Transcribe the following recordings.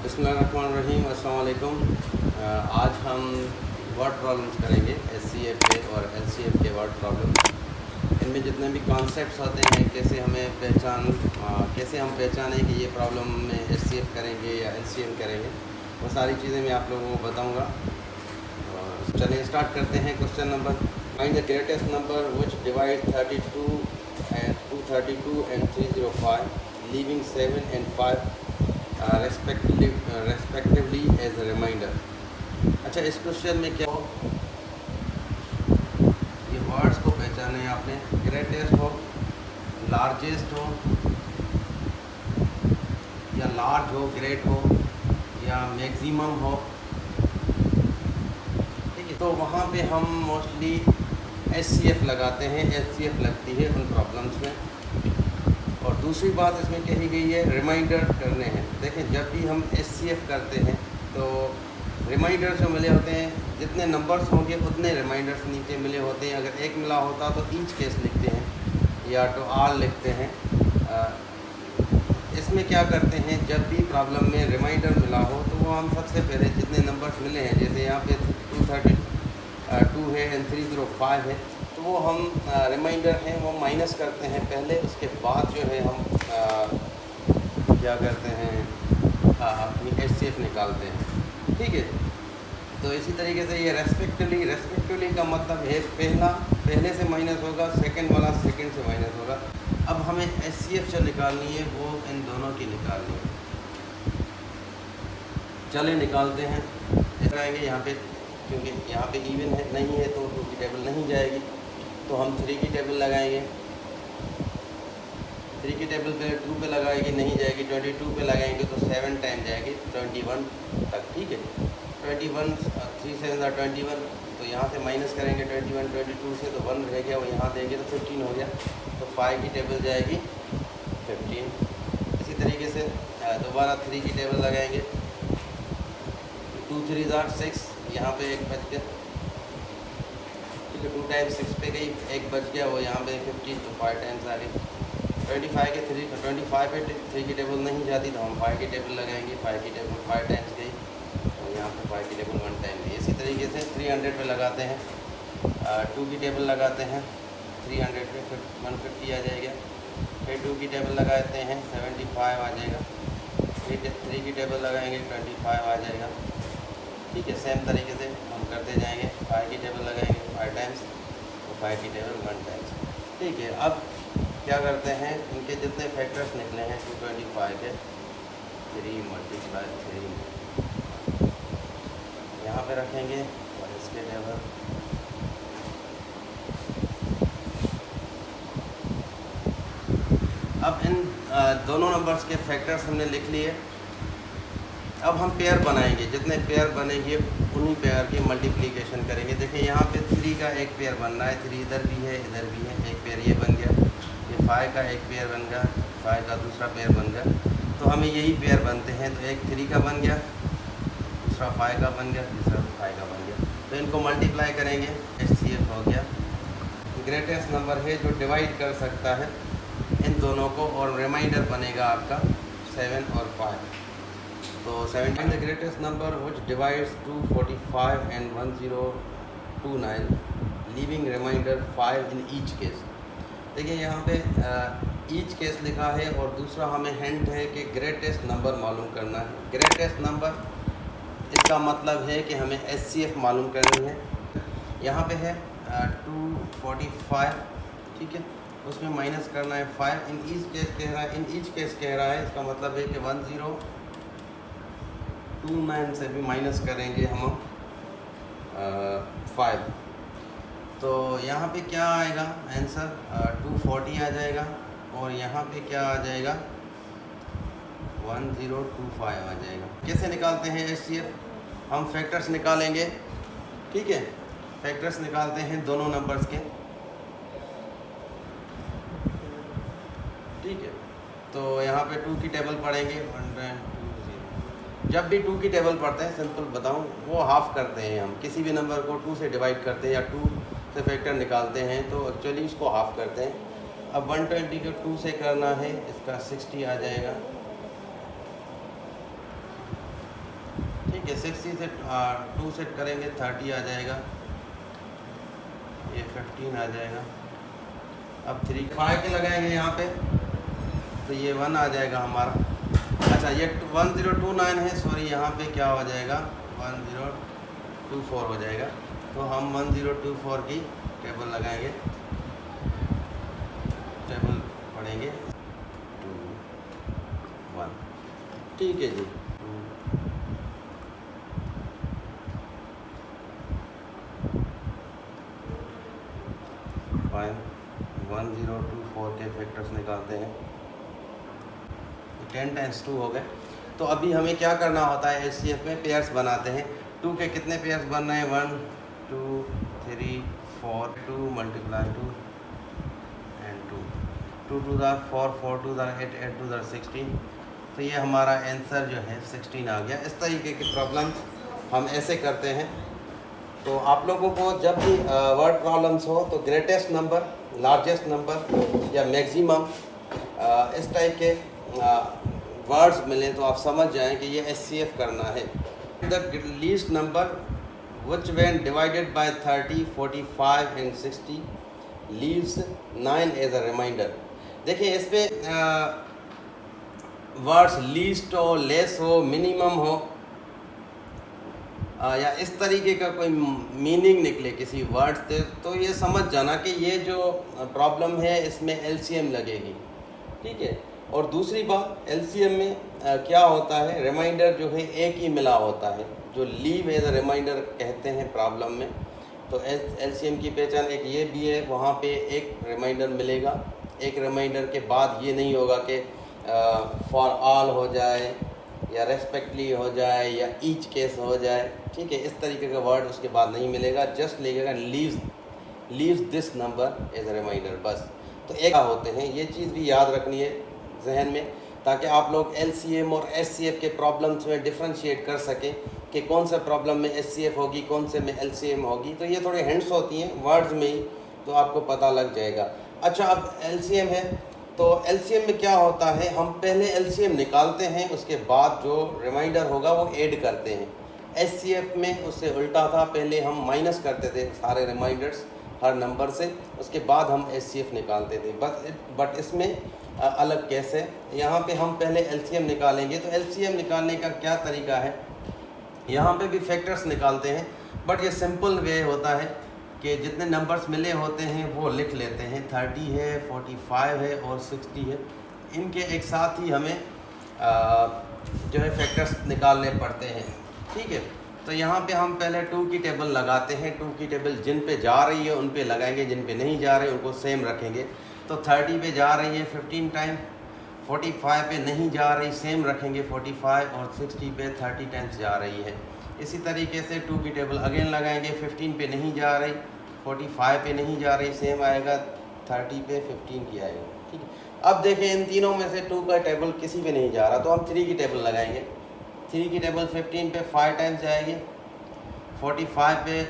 बिस्मिल्लाहिर्रहमानिर्रहीम, अस्सलाम वालेकुम। आज हम वर्ड प्रॉब्लम्स करेंगे, एचसीएफ के और एलसीएफ के वर्ड प्रॉब्लम। इनमें जितने भी कॉन्सेप्ट्स होते हैं, कैसे हम पहचानें कि ये प्रॉब्लम में एचसीएफ करेंगे या एलसीएम करेंगे, वो सारी चीज़ें मैं आप लोगों को बताऊँगा। चलिए स्टार्ट करते हैं। Question number, find the greatest number which divide 32 and 232 and 305, leaving 7 and 5 respectively as a reminder। अच्छा, इस क्वेश्चन में क्या हो, ये वर्ड्स को पहचाने आपने। ग्रेटेस्ट हो, लार्जेस्ट हो या लार्ज हो, ग्रेट हो या मैक्सिमम हो, ठीक है। तो वहाँ पे हम मोस्टली एचसीएफ लगाते हैं, एचसीएफ लगती है उन प्रॉब्लम्स में। और दूसरी बात इसमें कही गई है, रिमाइंडर करने हैं। देखें, जब भी हम एचसीएफ करते हैं तो रिमाइंडर जो मिले होते हैं, जितने नंबर्स होंगे उतने रिमाइंडर्स नीचे मिले होते हैं। अगर एक मिला होता तो ईच केस लिखते हैं या तो आल लिखते हैं। इसमें क्या करते हैं, जब भी प्रॉब्लम में रिमाइंडर मिला हो तो वो हम सबसे पहले जितने नंबर्स मिले हैं, जैसे यहाँ पे 232 है एंड 305 है, तो वो हम रिमाइंडर हैं वो माइनस करते हैं पहले। उसके बाद जो है हम क्या करते हैं, अपनी एचसीएफ निकालते हैं, ठीक है। तो इसी तरीके से ये रेस्पेक्टिवली का मतलब है पहले से माइनस होगा, सेकंड वाला सेकंड से माइनस होगा। अब हमें एचसीएफ जो निकालनी है वो इन दोनों की निकालनी है। चले निकालते हैं। आएंगे यहाँ पे, क्योंकि यहाँ पे इवन है नहीं है तो 2 की टेबल नहीं जाएगी, तो हम 3 की टेबल लगाएंगे। 3 की टेबल पे 2 पे लगाएगी, नहीं जाएगी। 22 पे लगाएंगे तो 7 टाइम जाएगी 21 तक, ठीक है। 21 3 7 21, तो यहाँ से माइनस करेंगे 21 22 से, तो 1 रह गया, वो यहाँ देंगे तो 15 हो गया। तो 5 की टेबल जाएगी 15। इसी तरीके से दोबारा 3 की टेबल लगाएंगे। 2 3 6, यहाँ पे 1 बच गया, ठीक है। 2 टाइम्स 6 पे गई, 1 बच गया, वो यहाँ पे 15, तो 5 टाइम्स आ गई। 25 पे 3 की टेबल नहीं जाती तो हम 5 की टेबल लगाएंगे। 5 की टेबल 5 टाइम्स गई, तो यहाँ पे 5 की टेबल 1 टाइम गई। इसी तरीके से 300 पे लगाते हैं, 2 की टेबल लगाते हैं, 300 पे 150 आ जाएगा। फिर 2 की टेबल लगाते हैं, 75 आ जाएगा। फिर 3 की टेबल लगाएंगे, 25 आ जाएगा, ठीक है। सेम तरीके से हम करते जाएंगे। 5 की टेबल लगाएंगे 5 टाइम्स, तो 5 की टेबल 1 टाइम्स, ठीक है। अब क्या करते हैं, इनके जितने फैक्टर्स निकले हैं 225 के, 3 × 3 यहाँ पे रखेंगे और इसके टेबल अब इन दोनों नंबर्स के फैक्टर्स हमने लिख लिए। अब हम पेयर बनाएंगे, जितने पेयर बनेंगे उन्हीं पेयर की मल्टीप्लिकेशन करेंगे। देखिए यहाँ पे 3 का एक पेयर बन रहा है, 3 इधर भी है इधर भी है, एक पेयर ये बन गया। ये 5 का एक पेयर बन गया, 5 का दूसरा पेयर बन गया। तो हमें यही पेयर बनते हैं, तो एक 3 का बन गया, दूसरा 5 का बन गया, तीसरा 5 का बन गया। तो इनको मल्टीप्लाई करेंगे, एचसीएफ हो गया। ग्रेटेस्ट नंबर है जो डिवाइड कर सकता है इन दोनों को, और रिमाइंडर बनेगा आपका 7 और 5। तो 17 the greatest number which divides 245 and 1029, leaving remainder 5 in each case. देखिए यहाँ पे ईच केस लिखा है, और दूसरा हमें हिंट है कि ग्रेटेस्ट नंबर मालूम करना है। ग्रेटेस्ट नंबर, इसका मतलब है कि हमें एचसीएफ मालूम करनी है। यहाँ पे है 245, ठीक है, उसमें माइनस करना है 5। इन ईच केस कह रहा है, इसका मतलब है कि 1029 से भी माइनस करेंगे हम 5। तो यहाँ पे क्या आएगा आंसर, 240 आ जाएगा, और यहाँ पे क्या आ जाएगा 1025 आ जाएगा। कैसे निकालते हैं एचसीएफ, हम फैक्टर्स निकालेंगे, ठीक है। फैक्टर्स निकालते हैं दोनों नंबर्स के, ठीक है। तो यहाँ पे 2 की टेबल पढ़ेंगे, 120। जब भी 2 की टेबल पढ़ते हैं, सिंपल बताऊँ, वो हाफ करते हैं। हम किसी भी नंबर को 2 से डिवाइड करते हैं या 2 से फैक्टर निकालते हैं, तो एक्चुअली इसको हाफ करते हैं। अब 120 को 2 से करना है, इसका 60 आ जाएगा, ठीक है। 60 से 2 सेट करेंगे 30 आ जाएगा, ये 15 आ जाएगा। अब 3 5 के लगाएंगे यहाँ पे तो ये 1 आ जाएगा हमारा। अच्छा ये 1029 है, सॉरी यहाँ पे क्या हो जाएगा 1024 हो जाएगा। तो हम 1024 की टेबल लगाएंगे, टेबल पढ़ेंगे 2 1, ठीक है जी। 1024 के फैक्टर्स निकालते हैं, 10 टाइम्स 2 हो गए। तो अभी हमें क्या करना होता है, HCF में पेयर्स बनाते हैं। 2 के कितने पेयर्स बन रहे हैं, 1 2 3 4, 2 × 2 एंड 2, 2 2 4, 4 2 8, 8 2 16। तो ये हमारा आंसर जो है 16 आ गया। इस तरीके की प्रॉब्लम्स हम ऐसे करते हैं। तो आप लोगों को जब भी वर्ड प्रॉब्लम्स हो तो ग्रेटेस्ट नंबर, लार्जेस्ट नंबर या मैक्सिमम इस टाइप के वर्ड्स मिलें तो आप समझ जाएं कि ये HCF करना है। The least number which when divided by 30, 45 and 60 leaves 9 as a remainder। देखिए इस पे वर्ड्स लीस्ट हो, लेस हो, मिनिमम हो या इस तरीके का कोई मीनिंग निकले किसी वर्ड से, तो ये समझ जाना कि ये जो प्रॉब्लम है इसमें LCM लगेगी, ठीक है। और दूसरी बात, LCM में क्या होता है, रिमाइंडर जो है एक ही मिला होता है, जो लीव एज अ रिमाइंडर कहते हैं प्रॉब्लम में। तो LCM की पहचान एक ये भी है, वहाँ पे एक रिमाइंडर मिलेगा। एक रिमाइंडर के बाद ये नहीं होगा कि फॉर ऑल हो जाए या रेस्पेक्टली हो जाए या ईच केस हो जाए, ठीक है। इस तरीके का वर्ड उसके बाद नहीं मिलेगा, जस्ट लगेगा leaves this number as a remainder, बस। तो एक होते हैं, ये चीज़ भी याद रखनी है जहन में, ताकि आप लोग LCM और HCF के प्रॉब्लम्स में डिफ्रेंशिएट कर सकें कि कौन सा प्रॉब्लम में HCF होगी, कौन से में LCM होगी। तो ये थोड़े हिंट्स होती हैं वर्ड्स में ही, तो आपको पता लग जाएगा। अच्छा, अब LCM है, तो LCM में क्या होता है, हम पहले LCM निकालते हैं, उसके बाद जो रिमाइंडर होगा वो ऐड करते हैं। HCF में उससे उल्टा था, पहले हम माइनस करते थे सारे रिमाइंडर्स हर नंबर से, उसके बाद हम HCF निकालते थे। बट इसमें अलग कैसे, यहाँ पे हम पहले LCM निकालेंगे। तो LCM निकालने का क्या तरीका है, यहाँ पे भी फैक्टर्स निकालते हैं, बट ये सिंपल वे होता है कि जितने नंबर्स मिले होते हैं वो लिख लेते हैं। 30 है, 45 है और 60 है, इनके एक साथ ही हमें जो है फैक्टर्स निकालने पड़ते हैं, ठीक है। तो यहाँ पे हम पहले 2 की टेबल लगाते हैं। 2 की टेबल जिन पे जा रही है उन पे लगाएंगे, जिन पे नहीं जा रहे उनको सेम रखेंगे। तो 30 पे जा रही है 15 टाइम, 45 पे नहीं जा रही, सेम रखेंगे 45, और 60 पे 30 टाइम्स जा रही है। इसी तरीके से 2 की टेबल अगेन लगाएंगे, 15 पे नहीं जा रही, 45 पे नहीं जा रही, सेम आएगा, 30 पे 15 की आएगा, ठीक है। अब देखें इन तीनों में से 2 का टेबल किसी पे नहीं जा रहा, तो हम 3 की टेबल लगाएंगे। 3 की टेबल 15 पे 5 टाइम्स जाएगी, 45 पे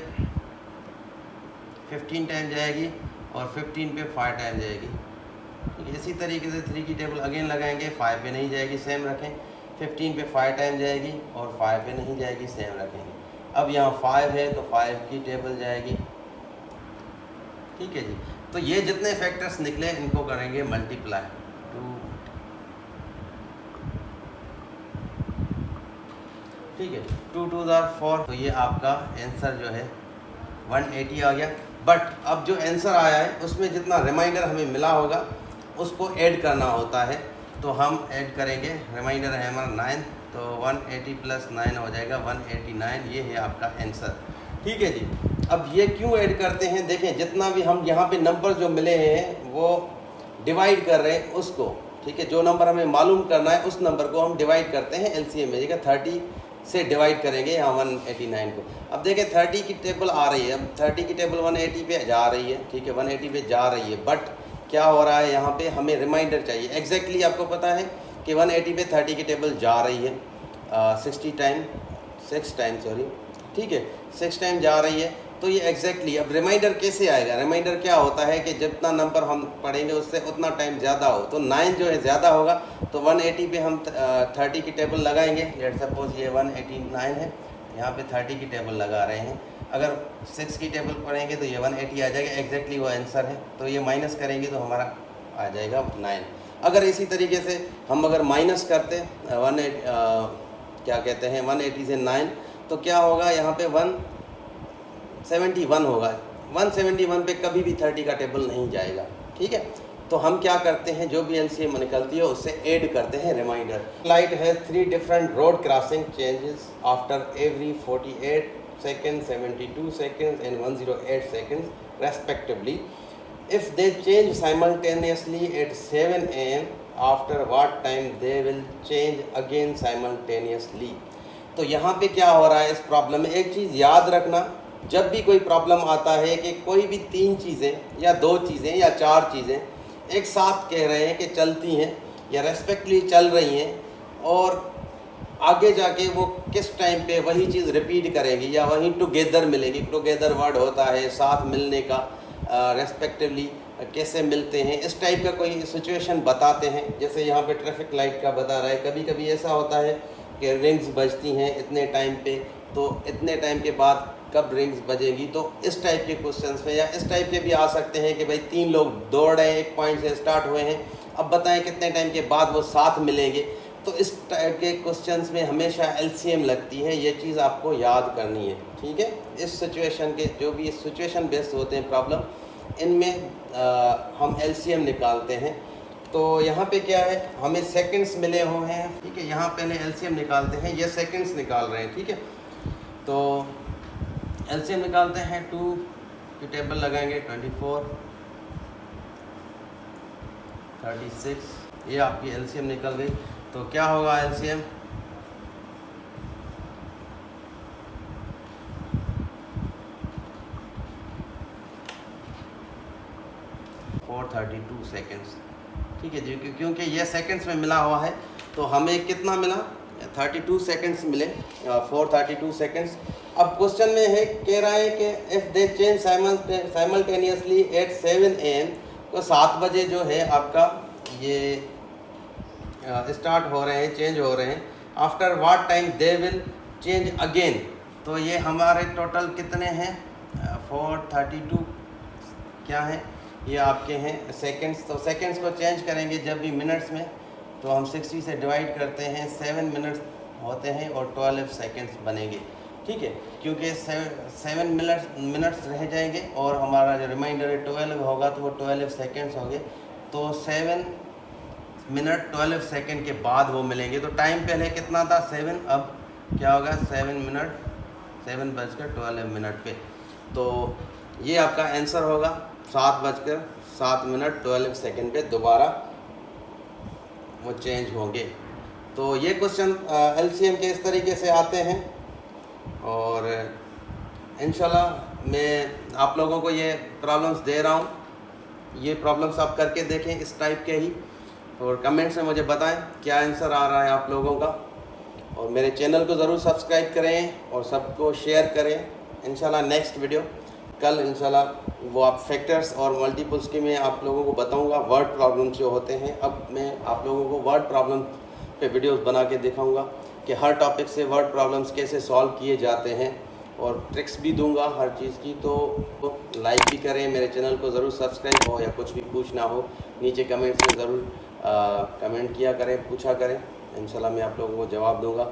15 टाइम जाएगी और 15 पे 5 टाइम जाएगी। इसी तरीके से 3 की टेबल अगेन लगाएंगे, 5 पे नहीं जाएगी, सेम रखें, 15 पे 5 टाइम जाएगी और 5 पे नहीं जाएगी, सेम रखेंगे। अब यहाँ 5 है तो 5 की टेबल जाएगी, ठीक है जी। तो ये जितने फैक्टर्स निकले इनको करेंगे मल्टीप्लाई 2, ठीक है, 2 2 4। तो ये आपका आंसर जो है 180 आ गया। बट अब जो आंसर आया है उसमें जितना रिमाइंडर हमें मिला होगा उसको ऐड करना होता है। तो हम ऐड करेंगे, रिमाइंडर है हमारा 9, तो 180 + 9 हो जाएगा 189। ये है आपका आंसर, ठीक है जी। अब ये क्यों ऐड करते हैं, देखें जितना भी हम यहाँ पे नंबर जो मिले हैं वो डिवाइड कर रहे हैं उसको, ठीक है। जो नंबर हमें मालूम करना है उस नंबर को हम डिवाइड करते हैं LCM में। देखिए 30 से डिवाइड करेंगे यहाँ 189 को। अब देखें 30 की टेबल आ रही है, अब 30 की टेबल 180 पे जा रही है, ठीक है, 180 पे जा रही है। बट क्या हो रहा है, यहाँ पे हमें रिमाइंडर चाहिए। एग्जैक्टली आपको पता है कि 180 पे 30 की टेबल जा रही है 6 टाइम, ठीक है, 6 टाइम जा रही है। तो ये एग्जैक्टली अब रिमाइंडर कैसे आएगा? रिमाइंडर क्या होता है कि जितना नंबर हम पढ़ेंगे उससे उतना टाइम ज़्यादा हो, तो 9 जो है ज़्यादा होगा, तो 180 पे हम 30 की टेबल लगाएंगे। लेट सपोज ये 189 है, यहाँ पे 30 की टेबल लगा रहे हैं। अगर 6 की टेबल पढ़ेंगे तो ये 180 आ जाएगा, एग्जैक्टली वो आंसर है। तो ये माइनस करेंगे तो हमारा आ जाएगा 9। अगर इसी तरीके से हम अगर माइनस करते 180 से 9, तो क्या होगा? यहाँ पे 171 होगा। 171 पे कभी भी 30 का टेबल नहीं जाएगा, ठीक है। तो हम क्या करते हैं, जो भी एलसीएम निकलती है उससे ऐड करते हैं remainder. Flight has 3 different road crossing changes after every 48 seconds, 72 seconds and 108 seconds respectively. If they change simultaneously at 7 am, after what time they will change again simultaneously? तो यहाँ पे क्या हो रहा है इस प्रॉब्लम में? एक चीज़ याद रखना, जब भी कोई प्रॉब्लम आता है कि कोई भी 3 चीज़ें या 2 चीज़ें या 4 चीज़ें एक साथ कह रहे हैं कि चलती हैं या रेस्पेक्टली चल रही हैं, और आगे जाके वो किस टाइम पे वही चीज़ रिपीट करेंगी या वहीं टुगेदर मिलेगी। टुगेदर वर्ड होता है साथ मिलने का, रेस्पेक्टिवली कैसे मिलते हैं, इस टाइप का कोई सिचुएशन बताते हैं। जैसे यहाँ पे ट्रैफिक लाइट का बता रहा है, कभी कभी ऐसा होता है कि रिंग्स बजती हैं इतने टाइम पे, तो इतने टाइम के बाद कब रिंग्स बजेगी। तो इस टाइप के क्वेश्चंस में या इस टाइप के भी आ सकते हैं कि भाई 3 लोग दौड़ रहे हैं, एक पॉइंट से स्टार्ट हुए हैं, अब बताएं कितने टाइम के बाद वो साथ मिलेंगे। तो इस टाइप के क्वेश्चंस में हमेशा एलसीएम लगती है, ये चीज़ आपको याद करनी है, ठीक है। इस सिचुएशन के जो भी सिचुएशन बेस्ड होते हैं प्रॉब्लम, इनमें हम एलसीएम निकालते हैं। तो यहाँ पे क्या है, हमें सेकंड्स मिले हुए हैं, ठीक है। यहाँ पहले एलसीएम निकालते हैं, ये सेकंड्स निकाल रहे हैं, ठीक है। तो एलसीएम निकालते हैं, 2 की टेबल लगाएंगे, 24, 36, ये आपकी एलसीएम निकल गई। तो क्या होगा एलसीएम? फोर 32 सेकेंड्स, ठीक है जी। क्योंकि ये सेकंड्स में मिला हुआ है, तो हमें कितना मिला? 32 सेकंड्स मिले, 432 सेकंड्स। अब क्वेश्चन में है, कह रहा है कि if they change simultaneously eight 7 AM, तो 7 बजे जो है आपका ये स्टार्ट हो रहे हैं, चेंज हो रहे हैं। After what time they will change again, तो ये हमारे टोटल कितने हैं? 432 क्या है ये आपके हैं सेकंड्स। तो सेकंड्स को चेंज करेंगे जब भी मिनट्स में, तो हम 60 से डिवाइड करते हैं, 7 मिनट्स होते हैं और 12 सेकंड्स बनेंगे, ठीक है। क्योंकि 7 मिनट्स रह जाएंगे और हमारा जो रिमाइंडर है 12 होगा, तो वो 12 सेकंड्स होंगे। तो 7 मिनट 12 सेकंड के बाद वो मिलेंगे। तो टाइम पहले कितना था? 7, अब क्या होगा? 7 मिनट 7:12 पे। तो ये आपका आंसर होगा, 7:07 पे दोबारा वो चेंज होंगे। तो ये क्वेश्चन एलसीएम के इस तरीके से आते हैं, और इंशाल्लाह मैं आप लोगों को ये प्रॉब्लम्स दे रहा हूँ। ये प्रॉब्लम्स आप करके देखें इस टाइप के ही, और कमेंट्स में मुझे बताएं क्या आंसर आ रहा है आप लोगों का। और मेरे चैनल को ज़रूर सब्सक्राइब करें और सबको शेयर करें। इंशाल्लाह नेक्स्ट वीडियो कल इंशाल्लाह वो आप फैक्टर्स और मल्टीपल्स के मैं आप लोगों को बताऊंगा, वर्ड प्रॉब्लम्स जो होते हैं। अब मैं आप लोगों को वर्ड प्रॉब्लम पे वीडियोस बना के दिखाऊंगा कि हर टॉपिक से वर्ड प्रॉब्लम्स कैसे सॉल्व किए जाते हैं, और ट्रिक्स भी दूंगा हर चीज़ की। तो लाइक भी करें, मेरे चैनल को ज़रूर सब्सक्राइब हो, या कुछ भी पूछना हो नीचे कमेंट्स में ज़रूर कमेंट किया करें, पूछा करें। इंशाल्लाह मैं आप लोगों को जवाब दूंगा।